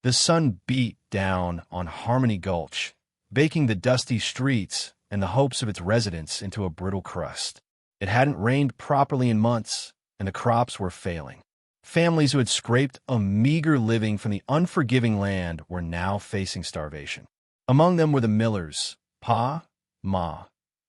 The sun beat down on Harmony Gulch, baking the dusty streets and the hopes of its residents into a brittle crust. It hadn't rained properly in months, and the crops were failing. Families who had scraped a meager living from the unforgiving land were now facing starvation. Among them were the Millers, Pa, Ma,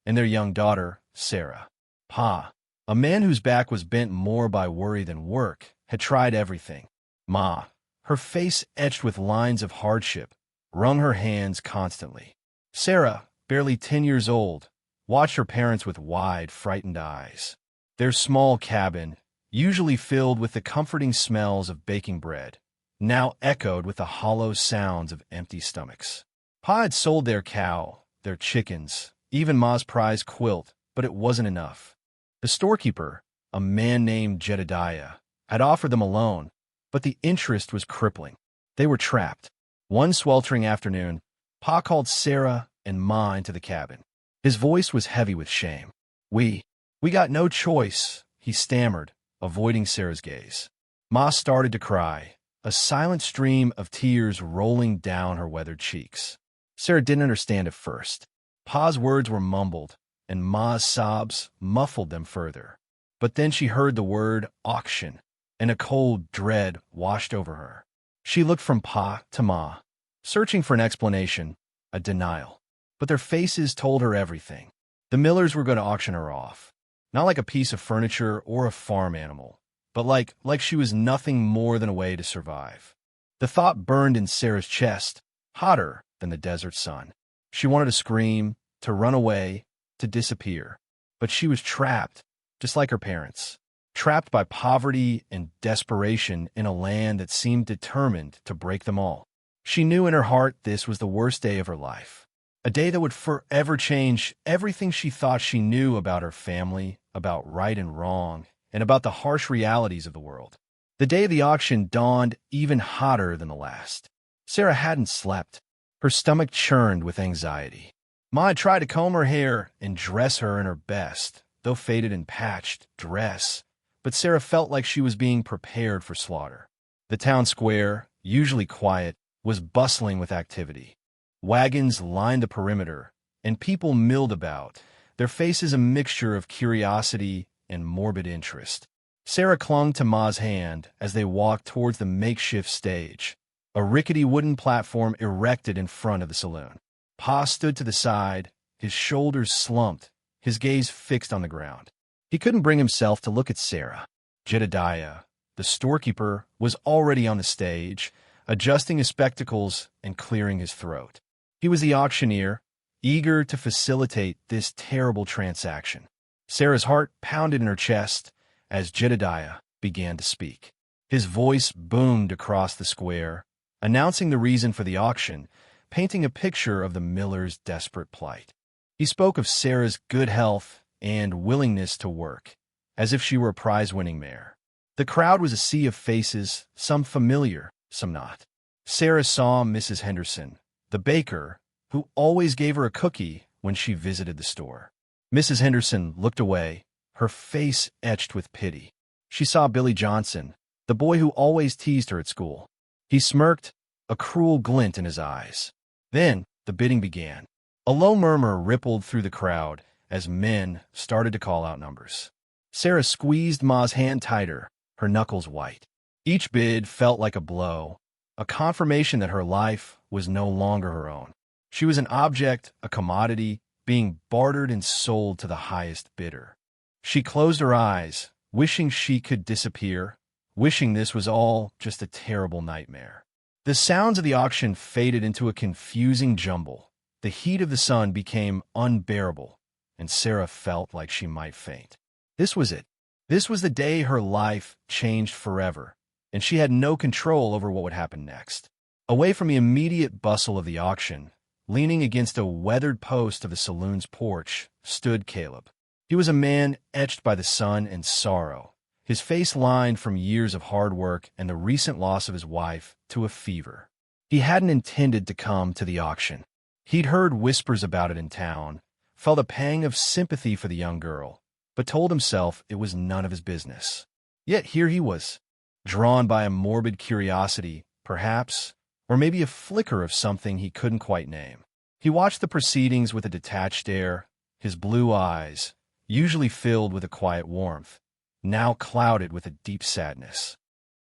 and their young daughter, Sarah. Pa, a man whose back was bent more by worry than work, had tried everything. Ma, her face etched with lines of hardship, wrung her hands constantly. Sarah, barely 10 years old, watched her parents with wide, frightened eyes. Their small cabin, usually filled with the comforting smells of baking bread, now echoed with the hollow sounds of empty stomachs. Pa had sold their cow, their chickens, even Ma's prized quilt, but it wasn't enough. The storekeeper, a man named Jedediah, had offered them a loan, but the interest was crippling. They were trapped. One sweltering afternoon, Pa called Sarah and Ma into the cabin. His voice was heavy with shame. We got no choice," he stammered, avoiding Sarah's gaze. Ma started to cry, a silent stream of tears rolling down her weathered cheeks. Sarah didn't understand at first. Pa's words were mumbled, and Ma's sobs muffled them further. But then she heard the word auction, and a cold dread washed over her. She looked from Pa to Ma, searching for an explanation, a denial. But their faces told her everything. The Millers were going to auction her off, not like a piece of furniture or a farm animal, but like she was nothing more than a way to survive. The thought burned in Sarah's chest, hotter than the desert sun. She wanted to scream, to run away, to disappear. But she was trapped, just like her parents, trapped by poverty and desperation in a land that seemed determined to break them all. She knew in her heart this was the worst day of her life, a day that would forever change everything she thought she knew about her family, about right and wrong, and about the harsh realities of the world. The day of the auction dawned even hotter than the last. Sarah hadn't slept. Her stomach churned with anxiety. Ma had tried to comb her hair and dress her in her best, though faded and patched, dress, but Sarah felt like she was being prepared for slaughter. The town square, usually quiet, was bustling with activity. Wagons lined the perimeter, and people milled about, their faces a mixture of curiosity and morbid interest. Sarah clung to Ma's hand as they walked towards the makeshift stage, a rickety wooden platform erected in front of the saloon. Pa stood to the side, his shoulders slumped, his gaze fixed on the ground. He couldn't bring himself to look at Sarah. Jedediah, the storekeeper, was already on the stage, adjusting his spectacles and clearing his throat. He was the auctioneer, eager to facilitate this terrible transaction. Sarah's heart pounded in her chest as Jedediah began to speak. His voice boomed across the square, announcing the reason for the auction, painting a picture of the Millers' desperate plight. He spoke of Sarah's good health and willingness to work, as if she were a prize-winning mare. The crowd was a sea of faces, some familiar, some not. Sarah saw Mrs. Henderson, the baker, who always gave her a cookie when she visited the store. Mrs. Henderson looked away, her face etched with pity. She saw Billy Johnson, the boy who always teased her at school. He smirked, a cruel glint in his eyes. Then the bidding began. A low murmur rippled through the crowd as men started to call out numbers. Sarah squeezed Ma's hand tighter, her knuckles white. Each bid felt like a blow, a confirmation that her life was no longer her own. She was an object, a commodity, being bartered and sold to the highest bidder. She closed her eyes, wishing she could disappear, wishing this was all just a terrible nightmare. The sounds of the auction faded into a confusing jumble. The heat of the sun became unbearable, and Sarah felt like she might faint. This was it. This was the day her life changed forever, and she had no control over what would happen next. Away from the immediate bustle of the auction, leaning against a weathered post of the saloon's porch, stood Caleb. He was a man etched by the sun and sorrow, his face lined from years of hard work and the recent loss of his wife to a fever. He hadn't intended to come to the auction. He'd heard whispers about it in town, felt a pang of sympathy for the young girl, but told himself it was none of his business. Yet here he was, drawn by a morbid curiosity, perhaps, or maybe a flicker of something he couldn't quite name. He watched the proceedings with a detached air, his blue eyes, usually filled with a quiet warmth, now clouded with a deep sadness.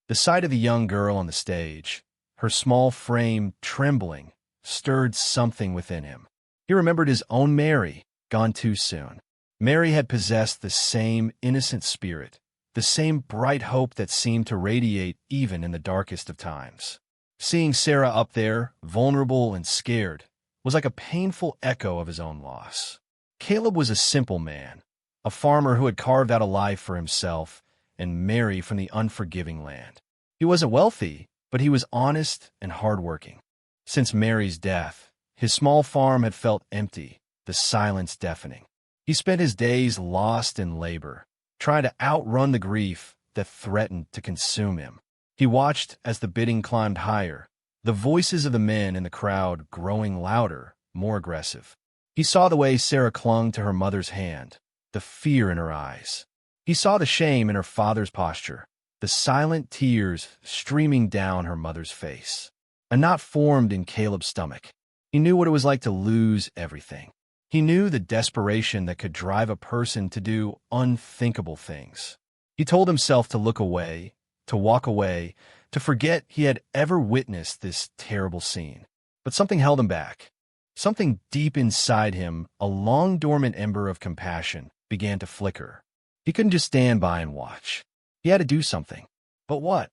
The sight of the young girl on the stage, her small frame trembling, stirred something within him. He remembered his own Mary, gone too soon. Mary had possessed the same innocent spirit, the same bright hope that seemed to radiate even in the darkest of times. Seeing Sarah up there, vulnerable and scared, was like a painful echo of his own loss. Caleb was a simple man, a farmer who had carved out a life for himself and Mary from the unforgiving land. He wasn't wealthy, but he was honest and hardworking. Since Mary's death, his small farm had felt empty, the silence deafening. He spent his days lost in labor, trying to outrun the grief that threatened to consume him. He watched as the bidding climbed higher, the voices of the men in the crowd growing louder, more aggressive. He saw the way Sarah clung to her mother's hand, the fear in her eyes. He saw the shame in her father's posture, the silent tears streaming down her mother's face. A knot formed in Caleb's stomach. He knew what it was like to lose everything. He knew the desperation that could drive a person to do unthinkable things. He told himself to look away, to walk away, to forget he had ever witnessed this terrible scene. But something held him back. Something deep inside him, a long-dormant ember of compassion, began to flicker. He couldn't just stand by and watch. He had to do something. But what?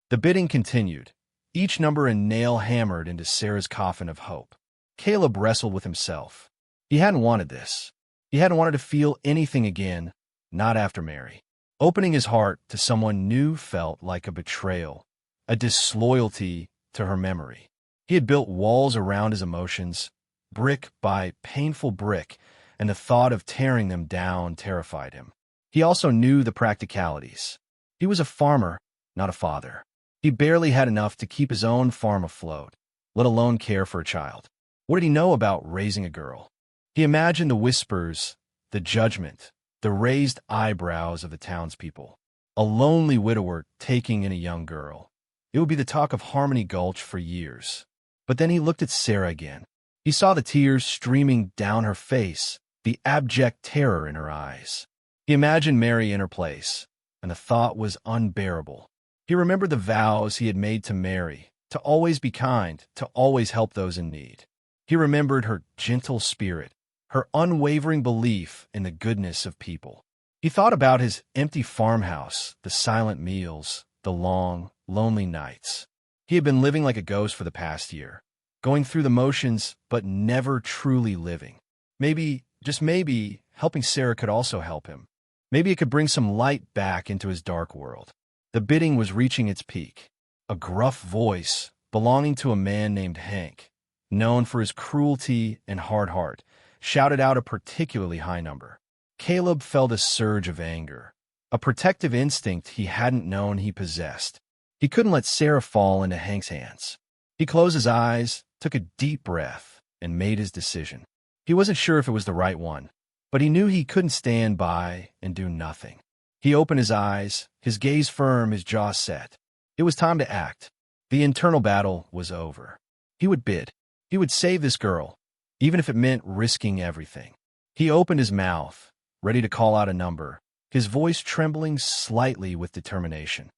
The bidding continued, each number a nail hammered into Sarah's coffin of hope. Caleb wrestled with himself. He hadn't wanted this. He hadn't wanted to feel anything again, not after Mary. Opening his heart to someone new felt like a betrayal, a disloyalty to her memory. He had built walls around his emotions, brick by painful brick, and the thought of tearing them down terrified him. He also knew the practicalities. He was a farmer, not a father. He barely had enough to keep his own farm afloat, let alone care for a child. What did he know about raising a girl? He imagined the whispers, the judgment, the raised eyebrows of the townspeople. A lonely widower taking in a young girl. It would be the talk of Harmony Gulch for years. But then he looked at Sarah again. He saw the tears streaming down her face, the abject terror in her eyes. He imagined Mary in her place, and the thought was unbearable. He remembered the vows he had made to Mary, to always be kind, to always help those in need. He remembered her gentle spirit, her unwavering belief in the goodness of people. He thought about his empty farmhouse, the silent meals, the long, lonely nights. He had been living like a ghost for the past year, going through the motions but never truly living. Maybe, just maybe, helping Sarah could also help him. Maybe it could bring some light back into his dark world. The bidding was reaching its peak. A gruff voice, belonging to a man named Hank, known for his cruelty and hard heart, shouted out a particularly high number. Caleb felt a surge of anger, a protective instinct he hadn't known he possessed. He couldn't let Sarah fall into Hank's hands. He closed his eyes, took a deep breath, and made his decision. He wasn't sure if it was the right one, but he knew he couldn't stand by and do nothing. He opened his eyes, his gaze firm, his jaw set. It was time to act. The internal battle was over. He would bid. He would save this girl, even if it meant risking everything. He opened his mouth, ready to call out a number, his voice trembling slightly with determination.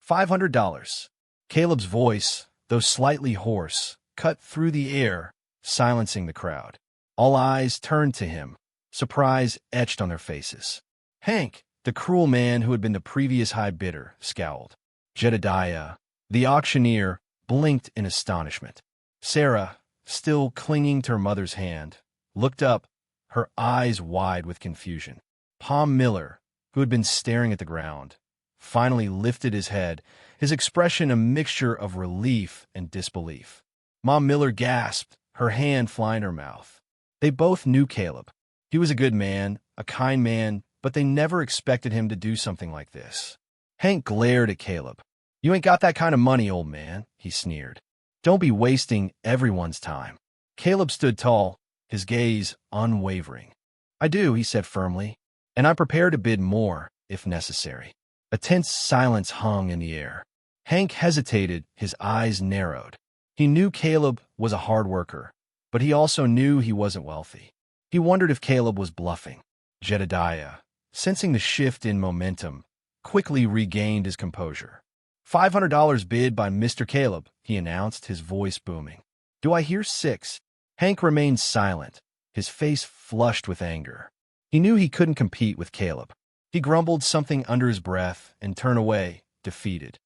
$500. Caleb's voice, though slightly hoarse, cut through the air, silencing the crowd. All eyes turned to him, surprise etched on their faces. Hank, the cruel man who had been the previous high bidder, scowled. Jedediah, the auctioneer, blinked in astonishment. Sarah, still clinging to her mother's hand, looked up, her eyes wide with confusion. Palm Miller, who had been staring at the ground, finally lifted his head, his expression a mixture of relief and disbelief. Mom Miller gasped, her hand flying in her mouth. They both knew Caleb. He was a good man, a kind man, but they never expected him to do something like this. Hank glared at Caleb. "You ain't got that kind of money, old man," he sneered. "Don't be wasting everyone's time." Caleb stood tall, his gaze unwavering. "I do," he said firmly, "and I'm prepared to bid more, if necessary." A tense silence hung in the air. Hank hesitated, his eyes narrowed. He knew Caleb was a hard worker, but he also knew he wasn't wealthy. He wondered if Caleb was bluffing. Jedediah, sensing the shift in momentum, quickly regained his composure. $500 bid by Mr. Caleb, he announced, his voice booming. Do I hear 6? Hank remained silent, his face flushed with anger. He knew he couldn't compete with Caleb. He grumbled something under his breath and turned away, defeated.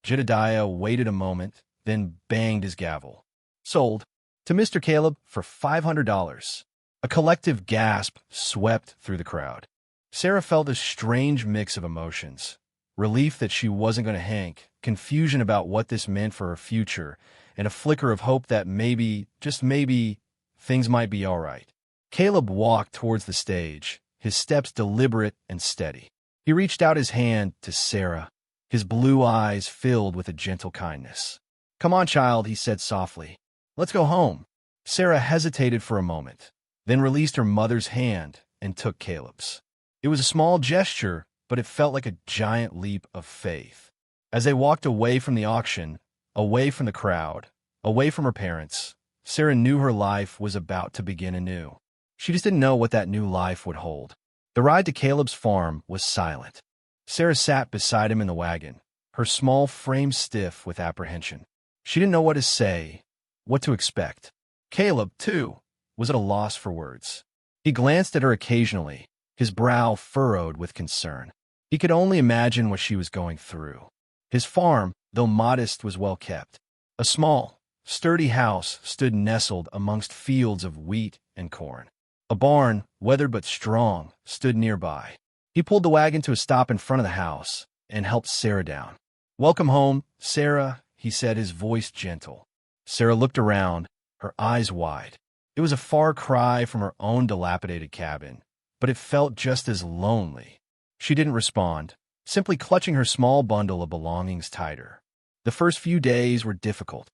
Jedediah waited a moment, then banged his gavel. Sold. To Mr. Caleb for $500. A collective gasp swept through the crowd. Sarah felt a strange mix of emotions. Relief that she wasn't going to Hank, confusion about what this meant for her future, and a flicker of hope that maybe, just maybe, things might be all right. Caleb walked towards the stage, his steps deliberate and steady. He reached out his hand to Sarah, his blue eyes filled with a gentle kindness. Come on, child, he said softly. Let's go home. Sarah hesitated for a moment, then released her mother's hand and took Caleb's. It was a small gesture, but it felt like a giant leap of faith. As they walked away from the auction, away from the crowd, away from her parents, Sarah knew her life was about to begin anew. She just didn't know what that new life would hold. The ride to Caleb's farm was silent. Sarah sat beside him in the wagon, her small frame stiff with apprehension. She didn't know what to say, what to expect. Caleb, too, was at a loss for words. He glanced at her occasionally, his brow furrowed with concern. He could only imagine what she was going through. His farm, though modest, was well kept. A small, sturdy house stood nestled amongst fields of wheat and corn. A barn, weathered but strong, stood nearby. He pulled the wagon to a stop in front of the house and helped Sarah down. Welcome home, Sarah, he said, his voice gentle. Sarah looked around, her eyes wide. It was a far cry from her own dilapidated cabin, but it felt just as lonely. She didn't respond, simply clutching her small bundle of belongings tighter. The first few days were difficult.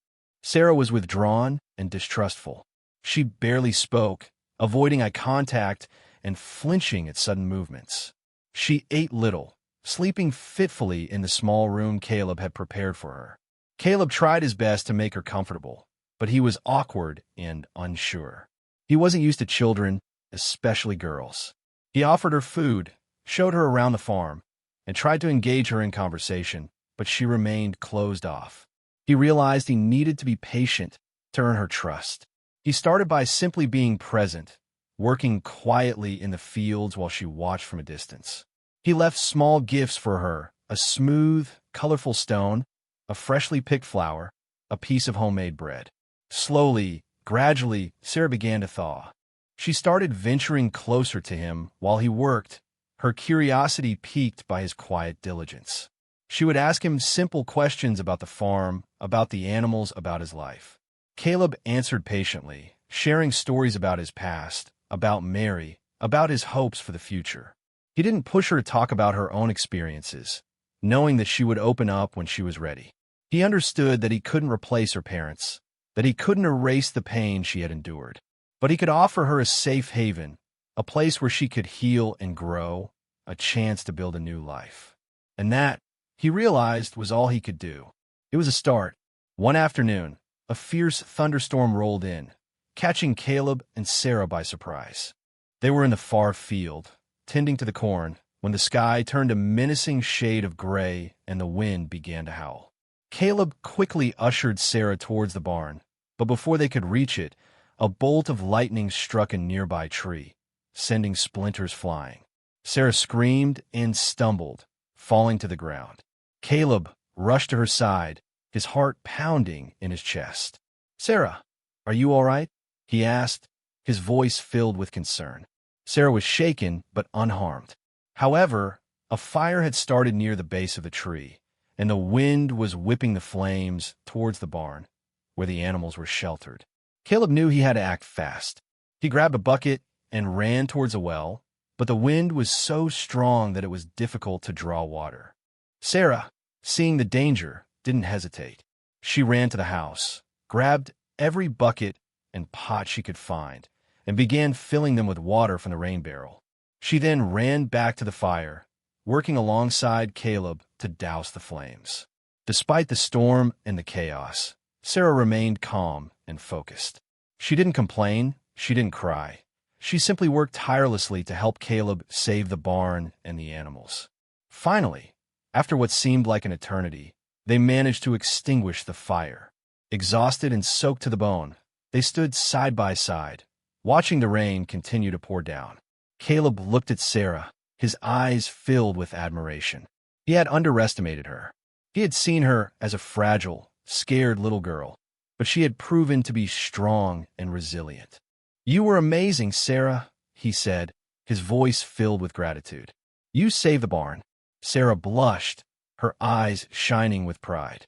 Sarah was withdrawn and distrustful. She barely spoke, avoiding eye contact and flinching at sudden movements. She ate little, sleeping fitfully in the small room Caleb had prepared for her. Caleb tried his best to make her comfortable, but he was awkward and unsure. He wasn't used to children, especially girls. He offered her food, showed her around the farm, and tried to engage her in conversation, but she remained closed off. He realized he needed to be patient to earn her trust. He started by simply being present, working quietly in the fields while she watched from a distance. He left small gifts for her, a smooth, colorful stone, a freshly picked flower, a piece of homemade bread. Slowly, gradually, Sarah began to thaw. She started venturing closer to him while he worked, her curiosity piqued by his quiet diligence. She would ask him simple questions about the farm, about the animals, about his life. Caleb answered patiently, sharing stories about his past, about Mary, about his hopes for the future. He didn't push her to talk about her own experiences, knowing that she would open up when she was ready. He understood that he couldn't replace her parents, that he couldn't erase the pain she had endured, but he could offer her a safe haven, a place where she could heal and grow, a chance to build a new life. And that, he realized, was all he could do. It was a start. One afternoon, a fierce thunderstorm rolled in, catching Caleb and Sarah by surprise. They were in the far field, tending to the corn, when the sky turned a menacing shade of gray and the wind began to howl. Caleb quickly ushered Sarah towards the barn, but before they could reach it, a bolt of lightning struck a nearby tree, sending splinters flying. Sarah screamed and stumbled, falling to the ground. Caleb rushed to her side, his heart pounding in his chest. "Sarah, are you all right?" he asked, his voice filled with concern. Sarah was shaken but unharmed. However, a fire had started near the base of the tree, and the wind was whipping the flames towards the barn, where the animals were sheltered. Caleb knew he had to act fast. He grabbed a bucket and ran towards a well, but the wind was so strong that it was difficult to draw water. Sarah, seeing the danger, didn't hesitate. She ran to the house, grabbed every bucket and pot she could find, and began filling them with water from the rain barrel. She then ran back to the fire, working alongside Caleb to douse the flames. Despite the storm and the chaos, Sarah remained calm and focused. She didn't complain, she didn't cry. She simply worked tirelessly to help Caleb save the barn and the animals. Finally, after what seemed like an eternity, they managed to extinguish the fire. Exhausted and soaked to the bone, they stood side by side, watching the rain continue to pour down. Caleb looked at Sarah, his eyes filled with admiration. He had underestimated her. He had seen her as a fragile, scared little girl, but she had proven to be strong and resilient. "You were amazing, Sarah," he said, his voice filled with gratitude. "You saved the barn." Sarah blushed, her eyes shining with pride.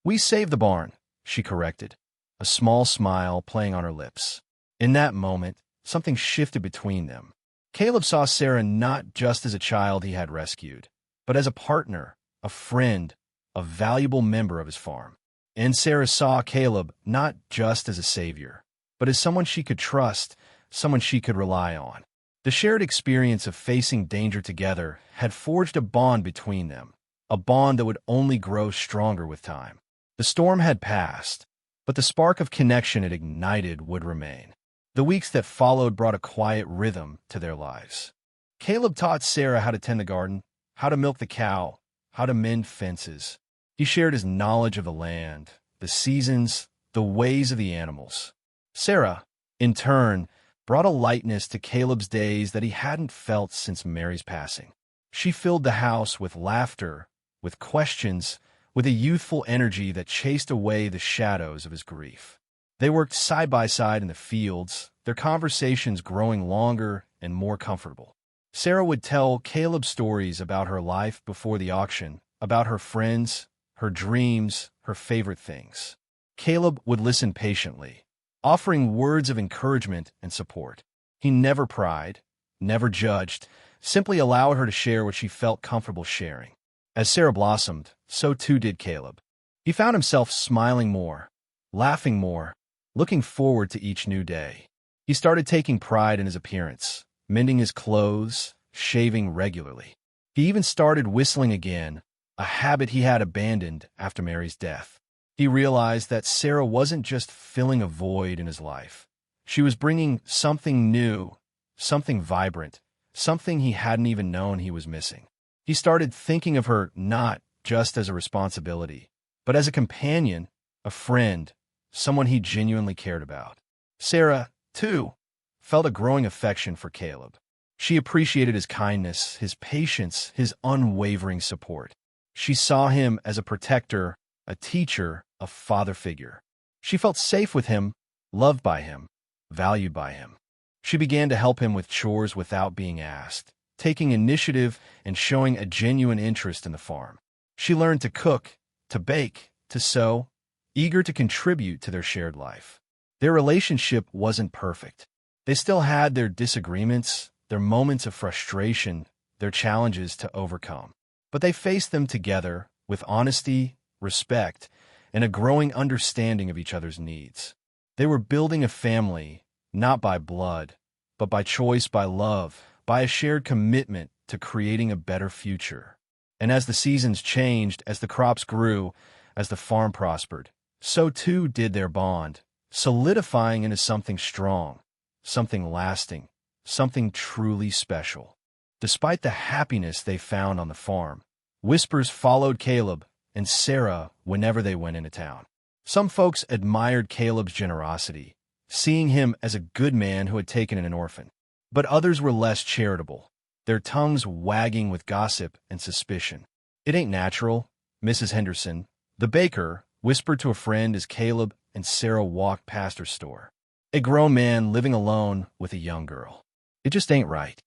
"We saved the barn," she corrected, a small smile playing on her lips. In that moment, something shifted between them. Caleb saw Sarah not just as a child he had rescued, but as a partner, a friend, a valuable member of his farm. And Sarah saw Caleb not just as a savior, but as someone she could trust, someone she could rely on. The shared experience of facing danger together had forged a bond between them, a bond that would only grow stronger with time. The storm had passed, but the spark of connection it ignited would remain. The weeks that followed brought a quiet rhythm to their lives. Caleb taught Sarah how to tend the garden, how to milk the cow, how to mend fences. He shared his knowledge of the land, the seasons, the ways of the animals. Sarah, in turn, brought a lightness to Caleb's days that he hadn't felt since Mary's passing. She filled the house with laughter, with questions, with a youthful energy that chased away the shadows of his grief. They worked side by side in the fields, their conversations growing longer and more comfortable. Sarah would tell Caleb stories about her life before the auction, about her friends, her dreams, her favorite things. Caleb would listen patiently, offering words of encouragement and support. He never pried, never judged, simply allowed her to share what she felt comfortable sharing. As Sarah blossomed, so too did Caleb. He found himself smiling more, laughing more, looking forward to each new day. He started taking pride in his appearance, mending his clothes, shaving regularly. He even started whistling again, a habit he had abandoned after Mary's death. He realized that Sarah wasn't just filling a void in his life. She was bringing something new, something vibrant, something he hadn't even known he was missing. He started thinking of her not just as a responsibility, but as a companion, a friend, someone he genuinely cared about. Sarah, too, felt a growing affection for Caleb. She appreciated his kindness, his patience, his unwavering support. She saw him as a protector, a teacher, a father figure. She felt safe with him, loved by him, valued by him. She began to help him with chores without being asked, taking initiative and showing a genuine interest in the farm. She learned to cook, to bake, to sew, eager to contribute to their shared life. Their relationship wasn't perfect. They still had their disagreements, their moments of frustration, their challenges to overcome. But they faced them together with honesty, respect, and a growing understanding of each other's needs. They were building a family, not by blood, but by choice, by love, by a shared commitment to creating a better future. And as the seasons changed, as the crops grew, as the farm prospered, so too did their bond, solidifying into something strong, something lasting, something truly special. Despite the happiness they found on the farm, whispers followed Caleb and Sarah whenever they went into town. Some folks admired Caleb's generosity, seeing him as a good man who had taken in an orphan. But others were less charitable, their tongues wagging with gossip and suspicion. "It ain't natural," Mrs. Henderson, the baker, whispered to a friend as Caleb and Sarah walked past her store. A grown man living alone with a young girl. "It just ain't right."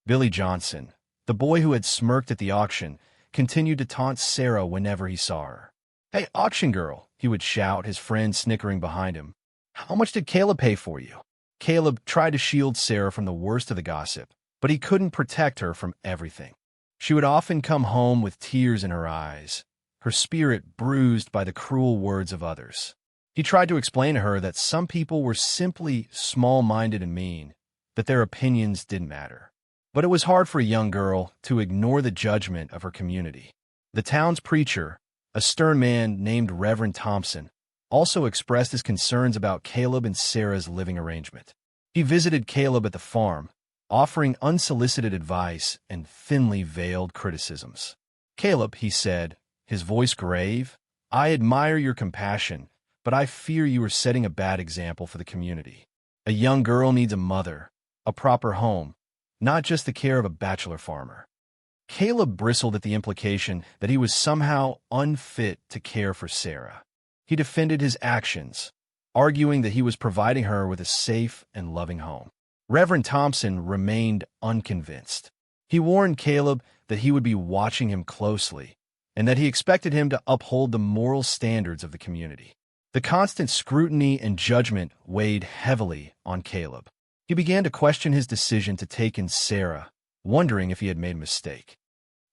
Billy Johnson, the boy who had smirked at the auction, continued to taunt Sarah whenever he saw her. "Hey, auction girl," he would shout, his friend snickering behind him. "How much did Caleb pay for you?" Caleb tried to shield Sarah from the worst of the gossip, but he couldn't protect her from everything. She would often come home with tears in her eyes, her spirit bruised by the cruel words of others. He tried to explain to her that some people were simply small-minded and mean, that their opinions didn't matter. But it was hard for a young girl to ignore the judgment of her community. The town's preacher, a stern man named Reverend Thompson, also expressed his concerns about Caleb and Sarah's living arrangement. He visited Caleb at the farm, offering unsolicited advice and thinly veiled criticisms. "Caleb," he said, his voice grave, "I admire your compassion, but I fear you are setting a bad example for the community. A young girl needs a mother, a proper home, not just the care of a bachelor farmer." Caleb bristled at the implication that he was somehow unfit to care for Sarah. He defended his actions, arguing that he was providing her with a safe and loving home. Reverend Thompson remained unconvinced. He warned Caleb that he would be watching him closely and that he expected him to uphold the moral standards of the community. The constant scrutiny and judgment weighed heavily on Caleb. He began to question his decision to take in Sarah, wondering if he had made a mistake.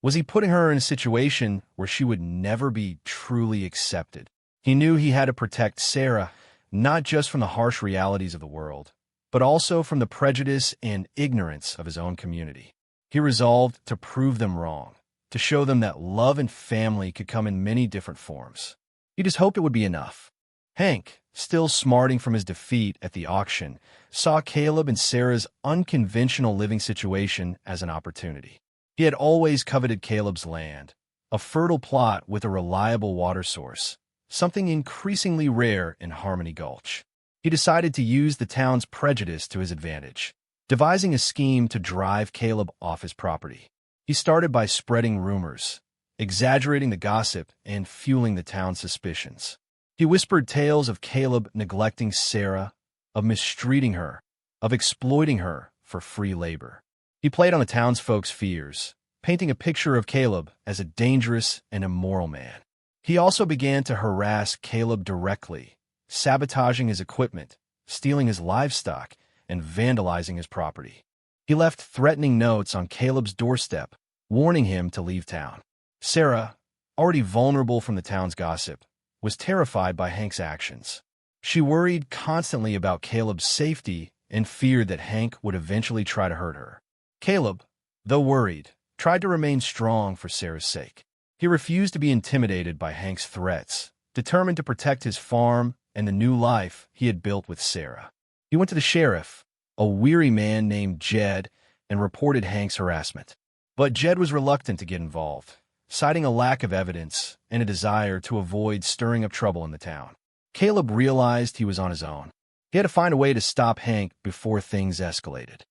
Was he putting her in a situation where she would never be truly accepted? He knew he had to protect Sarah, not just from the harsh realities of the world, but also from the prejudice and ignorance of his own community. He resolved to prove them wrong, to show them that love and family could come in many different forms. He just hoped it would be enough. Hank, still smarting from his defeat at the auction, saw Caleb and Sarah's unconventional living situation as an opportunity. He had always coveted Caleb's land, a fertile plot with a reliable water source, something increasingly rare in Harmony Gulch. He decided to use the town's prejudice to his advantage, devising a scheme to drive Caleb off his property. He started by spreading rumors, exaggerating the gossip and fueling the town's suspicions. He whispered tales of Caleb neglecting Sarah, of mistreating her, of exploiting her for free labor. He played on the townsfolk's fears, painting a picture of Caleb as a dangerous and immoral man. He also began to harass Caleb directly, sabotaging his equipment, stealing his livestock, and vandalizing his property. He left threatening notes on Caleb's doorstep, warning him to leave town. Sarah, already vulnerable from the town's gossip, was terrified by Hank's actions. She worried constantly about Caleb's safety and feared that Hank would eventually try to hurt her. Caleb, though worried, tried to remain strong for Sarah's sake. He refused to be intimidated by Hank's threats, determined to protect his farm and the new life he had built with Sarah. He went to the sheriff, a weary man named Jed, and reported Hank's harassment. But Jed was reluctant to get involved, citing a lack of evidence and a desire to avoid stirring up trouble in the town. Caleb realized he was on his own. He had to find a way to stop Hank before things escalated.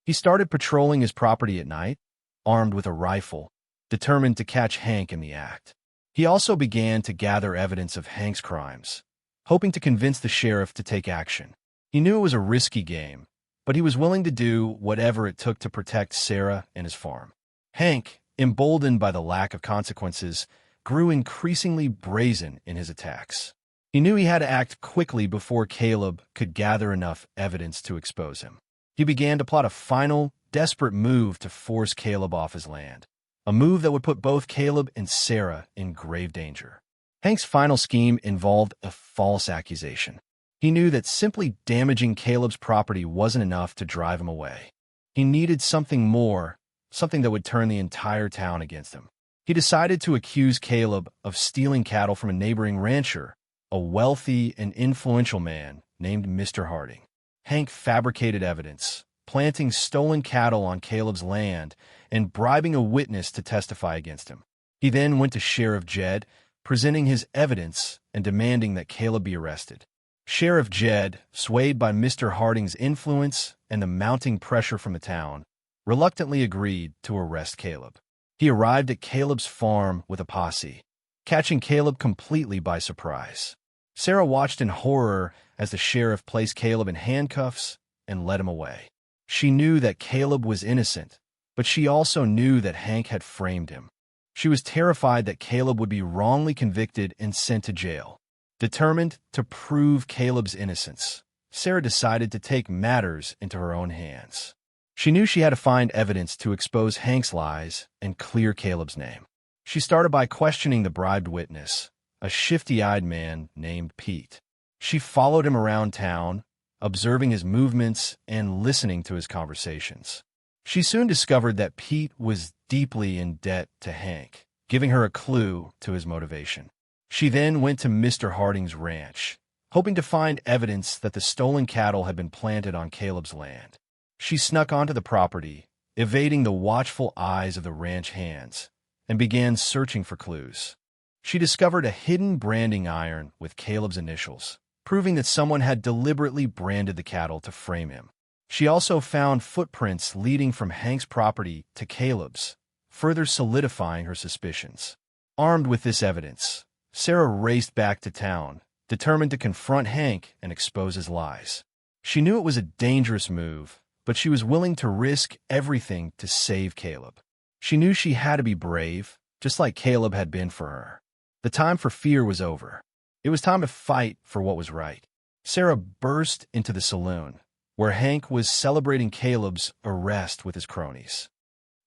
He started patrolling his property at night, armed with a rifle, determined to catch Hank in the act. He also began to gather evidence of Hank's crimes, hoping to convince the sheriff to take action. He knew it was a risky game, but he was willing to do whatever it took to protect Sarah and his farm. Hank, emboldened by the lack of consequences, grew increasingly brazen in his attacks. He knew he had to act quickly before Caleb could gather enough evidence to expose him. He began to plot a final, desperate move to force Caleb off his land, a move that would put both Caleb and Sarah in grave danger. Hank's final scheme involved a false accusation. He knew that simply damaging Caleb's property wasn't enough to drive him away. He needed something more, something that would turn the entire town against him. He decided to accuse Caleb of stealing cattle from a neighboring rancher, a wealthy and influential man named Mr. Harding. Hank fabricated evidence, planting stolen cattle on Caleb's land and bribing a witness to testify against him. He then went to Sheriff Jed, presenting his evidence and demanding that Caleb be arrested. Sheriff Jed, swayed by Mr. Harding's influence and the mounting pressure from the town, reluctantly agreed to arrest Caleb. He arrived at Caleb's farm with a posse, catching Caleb completely by surprise. Sarah watched in horror as the sheriff placed Caleb in handcuffs and led him away. She knew that Caleb was innocent, but she also knew that Hank had framed him. She was terrified that Caleb would be wrongly convicted and sent to jail. Determined to prove Caleb's innocence, Sarah decided to take matters into her own hands. She knew she had to find evidence to expose Hank's lies and clear Caleb's name. She started by questioning the bribed witness, a shifty-eyed man named Pete. She followed him around town, observing his movements and listening to his conversations. She soon discovered that Pete was deeply in debt to Hank, giving her a clue to his motivation. She then went to Mr. Harding's ranch, hoping to find evidence that the stolen cattle had been planted on Caleb's land. She snuck onto the property, evading the watchful eyes of the ranch hands, and began searching for clues. She discovered a hidden branding iron with Caleb's initials, proving that someone had deliberately branded the cattle to frame him. She also found footprints leading from Hank's property to Caleb's, further solidifying her suspicions. Armed with this evidence, Sarah raced back to town, determined to confront Hank and expose his lies. She knew it was a dangerous move, but she was willing to risk everything to save Caleb. She knew she had to be brave, just like Caleb had been for her. The time for fear was over. It was time to fight for what was right. Sarah burst into the saloon, where Hank was celebrating Caleb's arrest with his cronies.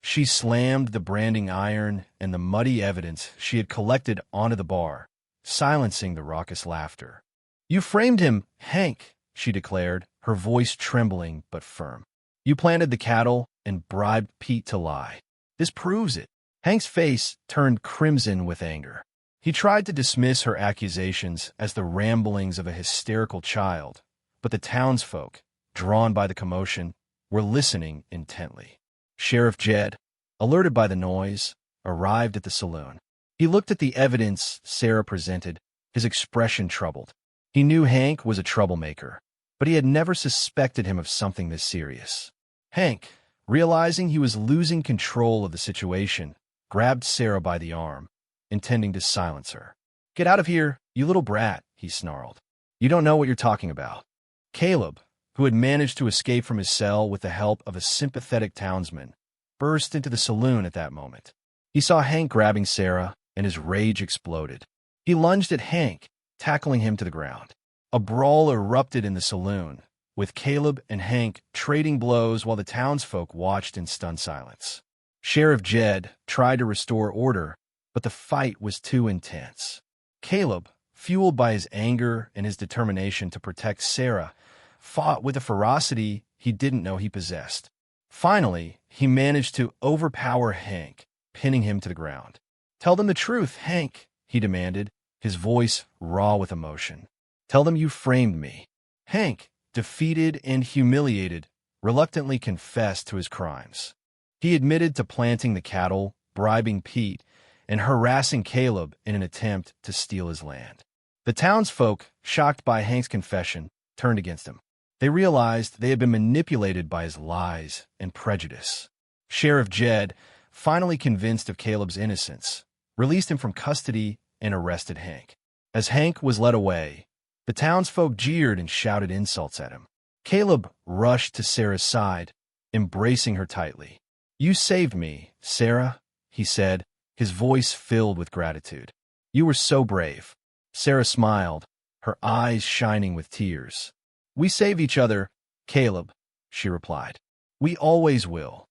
She slammed the branding iron and the muddy evidence she had collected onto the bar, silencing the raucous laughter. "You framed him, Hank," she declared, her voice trembling but firm. "You planted the cattle and bribed Pete to lie. This proves it." Hank's face turned crimson with anger. He tried to dismiss her accusations as the ramblings of a hysterical child, but the townsfolk, drawn by the commotion, were listening intently. Sheriff Jed, alerted by the noise, arrived at the saloon. He looked at the evidence Sarah presented, his expression troubled. He knew Hank was a troublemaker, but he had never suspected him of something this serious. Hank, realizing he was losing control of the situation, grabbed Sarah by the arm, intending to silence her. "Get out of here, you little brat," he snarled. "You don't know what you're talking about." Caleb, who had managed to escape from his cell with the help of a sympathetic townsman, burst into the saloon at that moment. He saw Hank grabbing Sarah, and his rage exploded. He lunged at Hank, tackling him to the ground. A brawl erupted in the saloon, with Caleb and Hank trading blows while the townsfolk watched in stunned silence. Sheriff Jed tried to restore order, but the fight was too intense. Caleb, fueled by his anger and his determination to protect Sarah, fought with a ferocity he didn't know he possessed. Finally, he managed to overpower Hank, pinning him to the ground. "Tell them the truth, Hank," he demanded, his voice raw with emotion. "Tell them you framed me." Hank, defeated and humiliated, reluctantly confessed to his crimes. He admitted to planting the cattle, bribing Pete, and harassing Caleb in an attempt to steal his land. The townsfolk, shocked by Hank's confession, turned against him. They realized they had been manipulated by his lies and prejudice. Sheriff Jed, finally convinced of Caleb's innocence, released him from custody and arrested Hank. As Hank was led away, the townsfolk jeered and shouted insults at him. Caleb rushed to Sarah's side, embracing her tightly. "You saved me, Sarah," he said, his voice filled with gratitude. "You were so brave." Sarah smiled, her eyes shining with tears. "We save each other, Caleb," she replied. "We always will."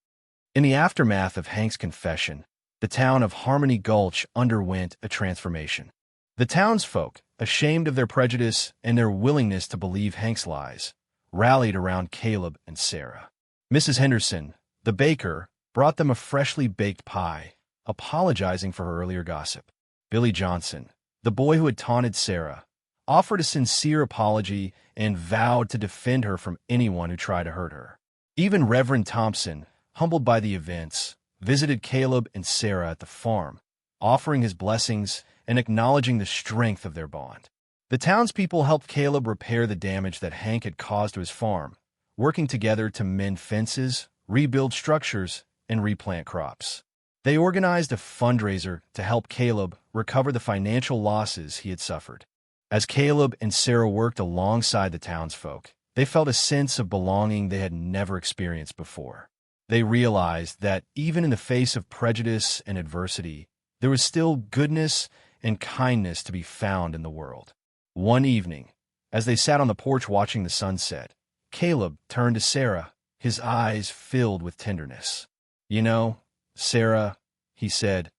In the aftermath of Hank's confession, the town of Harmony Gulch underwent a transformation. The townsfolk, ashamed of their prejudice and their willingness to believe Hank's lies, rallied around Caleb and Sarah. Mrs. Henderson, the baker, brought them a freshly baked pie, apologizing for her earlier gossip. Billy Johnson, the boy who had taunted Sarah, offered a sincere apology and vowed to defend her from anyone who tried to hurt her. Even Reverend Thompson, humbled by the events, visited Caleb and Sarah at the farm, offering his blessings and acknowledging the strength of their bond. The townspeople helped Caleb repair the damage that Hank had caused to his farm, working together to mend fences, rebuild structures, and replant crops. They organized a fundraiser to help Caleb recover the financial losses he had suffered. As Caleb and Sarah worked alongside the townsfolk, they felt a sense of belonging they had never experienced before. They realized that even in the face of prejudice and adversity, there was still goodness and kindness to be found in the world. One evening, as they sat on the porch watching the sunset, Caleb turned to Sarah, his eyes filled with tenderness. "You know, Sarah," he said,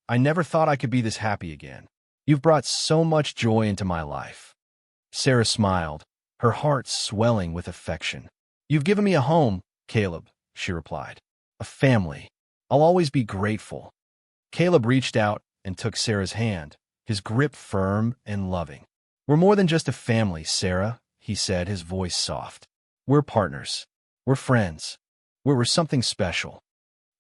"I never thought I could be this happy again. You've brought so much joy into my life." Sarah smiled, her heart swelling with affection. "You've given me a home, Caleb," she replied. "A family. I'll always be grateful." Caleb reached out and took Sarah's hand, his grip firm and loving. "We're more than just a family, Sarah," he said, his voice soft. "We're partners. We're friends. We're something special."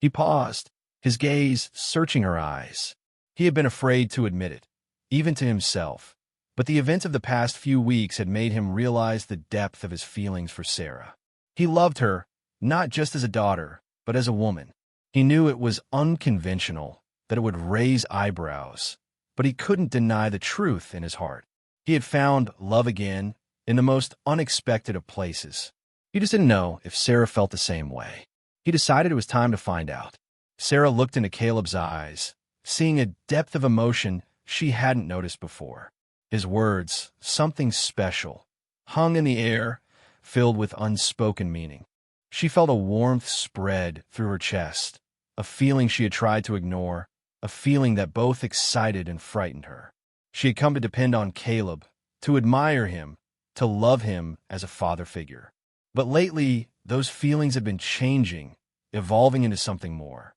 He paused, his gaze searching her eyes. He had been afraid to admit it, even to himself, but the events of the past few weeks had made him realize the depth of his feelings for Sarah. He loved her, not just as a daughter, but as a woman. He knew it was unconventional, that it would raise eyebrows, but he couldn't deny the truth in his heart. He had found love again in the most unexpected of places. He just didn't know if Sarah felt the same way. He decided it was time to find out. Sarah looked into Caleb's eyes, seeing a depth of emotion she hadn't noticed before. His words, "something special," hung in the air, filled with unspoken meaning. She felt a warmth spread through her chest, a feeling she had tried to ignore, a feeling that both excited and frightened her. She had come to depend on Caleb, to admire him, to love him as a father figure. But lately, those feelings had been changing, evolving into something more.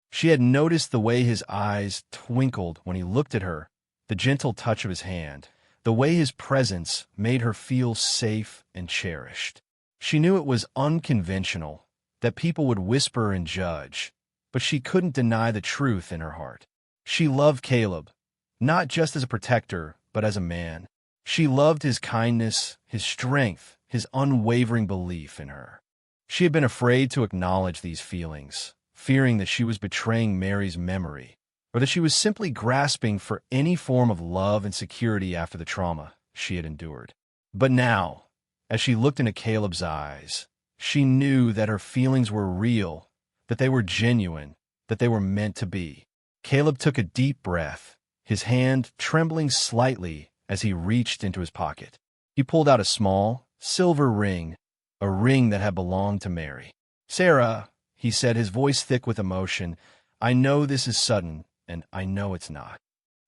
She had noticed the way his eyes twinkled when he looked at her, the gentle touch of his hand, the way his presence made her feel safe and cherished. She knew it was unconventional, that people would whisper and judge, but she couldn't deny the truth in her heart. She loved Caleb, not just as a protector, but as a man. She loved his kindness, his strength, his unwavering belief in her. She had been afraid to acknowledge these feelings, fearing that she was betraying Mary's memory, or that she was simply grasping for any form of love and security after the trauma she had endured. But now, as she looked into Caleb's eyes, she knew that her feelings were real, that they were genuine, that they were meant to be. Caleb took a deep breath, his hand trembling slightly as he reached into his pocket. He pulled out a small, silver ring, a ring that had belonged to Mary. "Sarah," he said, his voice thick with emotion, "I know this is sudden, and I know it's not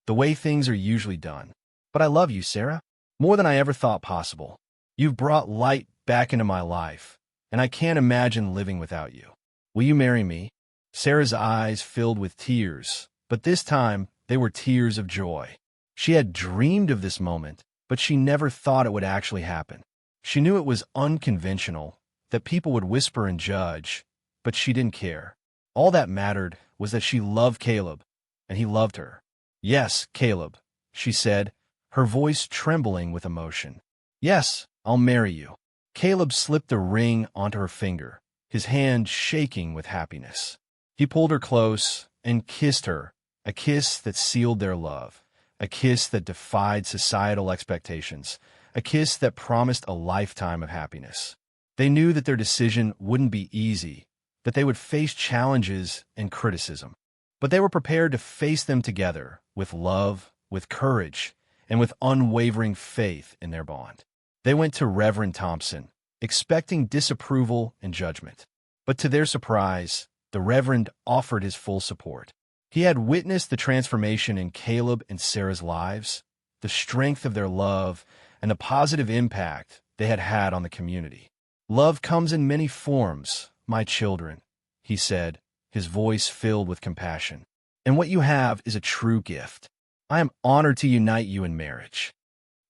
the way things are usually done. But I love you, Sarah, more than I ever thought possible. You've brought light back into my life, and I can't imagine living without you. Will you marry me?" Sarah's eyes filled with tears, but this time they were tears of joy. She had dreamed of this moment, but she never thought it would actually happen. She knew it was unconventional, that people would whisper and judge, but she didn't care. All that mattered was that she loved Caleb, and he loved her. "Yes, Caleb," she said, her voice trembling with emotion. "Yes, I'll marry you." Caleb slipped the ring onto her finger, his hand shaking with happiness. He pulled her close and kissed her, a kiss that sealed their love, a kiss that defied societal expectations, a kiss that promised a lifetime of happiness. They knew that their decision wouldn't be easy, that they would face challenges and criticism, but they were prepared to face them together with love, with courage, and with unwavering faith in their bond. They went to Reverend Thompson, expecting disapproval and judgment. But to their surprise, the Reverend offered his full support. He had witnessed the transformation in Caleb and Sarah's lives, the strength of their love, and the positive impact they had had on the community. "Love comes in many forms, my children," he said, his voice filled with compassion. "And what you have is a true gift. I am honored to unite you in marriage."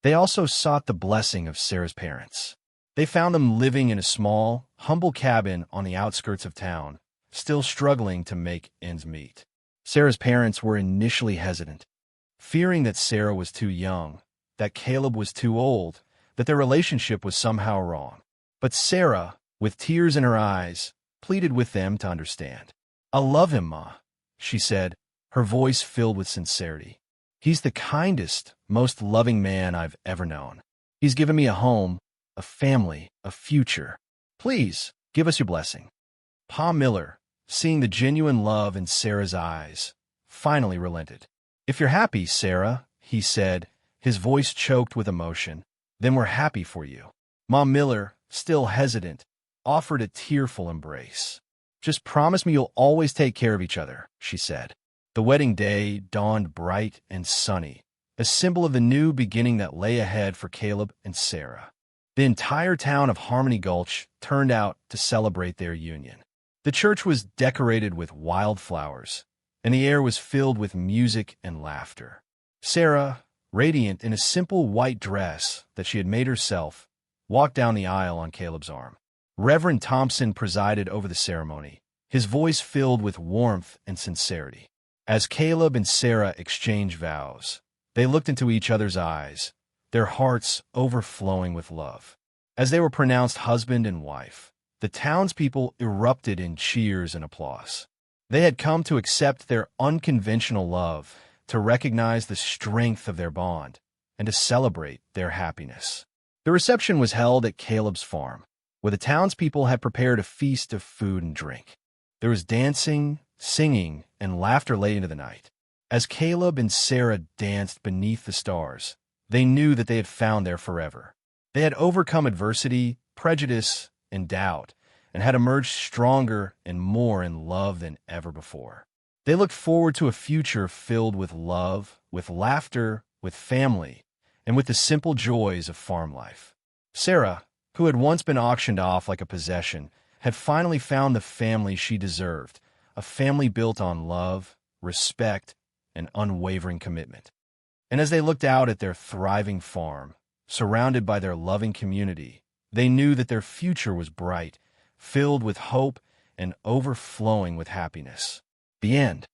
They also sought the blessing of Sarah's parents. They found them living in a small, humble cabin on the outskirts of town, still struggling to make ends meet. Sarah's parents were initially hesitant, fearing that Sarah was too young, that Caleb was too old, that their relationship was somehow wrong. But Sarah, with tears in her eyes, pleaded with them to understand. "I love him, Ma," she said, her voice filled with sincerity. "He's the kindest, most loving man I've ever known. He's given me a home, a family, a future. Please, give us your blessing." Pa Miller, seeing the genuine love in Sarah's eyes, finally relented. "If you're happy, Sarah," he said, his voice choked with emotion, "then we're happy for you." Ma Miller, still hesitant, offered a tearful embrace. "Just promise me you'll always take care of each other," she said. The wedding day dawned bright and sunny, a symbol of the new beginning that lay ahead for Caleb and Sarah. The entire town of Harmony Gulch turned out to celebrate their union. The church was decorated with wildflowers, and the air was filled with music and laughter. Sarah, radiant in a simple white dress that she had made herself, walked down the aisle on Caleb's arm. Reverend Thompson presided over the ceremony, his voice filled with warmth and sincerity. As Caleb and Sarah exchanged vows, they looked into each other's eyes, their hearts overflowing with love. As they were pronounced husband and wife, the townspeople erupted in cheers and applause. They had come to accept their unconventional love, to recognize the strength of their bond, and to celebrate their happiness. The reception was held at Caleb's farm, where the townspeople had prepared a feast of food and drink. There was dancing, singing, and laughter late into the night. As Caleb and Sarah danced beneath the stars, they knew that they had found their forever. They had overcome adversity, prejudice, and doubt, and had emerged stronger and more in love than ever before. They looked forward to a future filled with love, with laughter, with family, and with the simple joys of farm life. Sarah, who had once been auctioned off like a possession, had finally found the family she deserved, a family built on love, respect, and unwavering commitment. And as they looked out at their thriving farm, surrounded by their loving community, they knew that their future was bright, filled with hope, and overflowing with happiness. The end.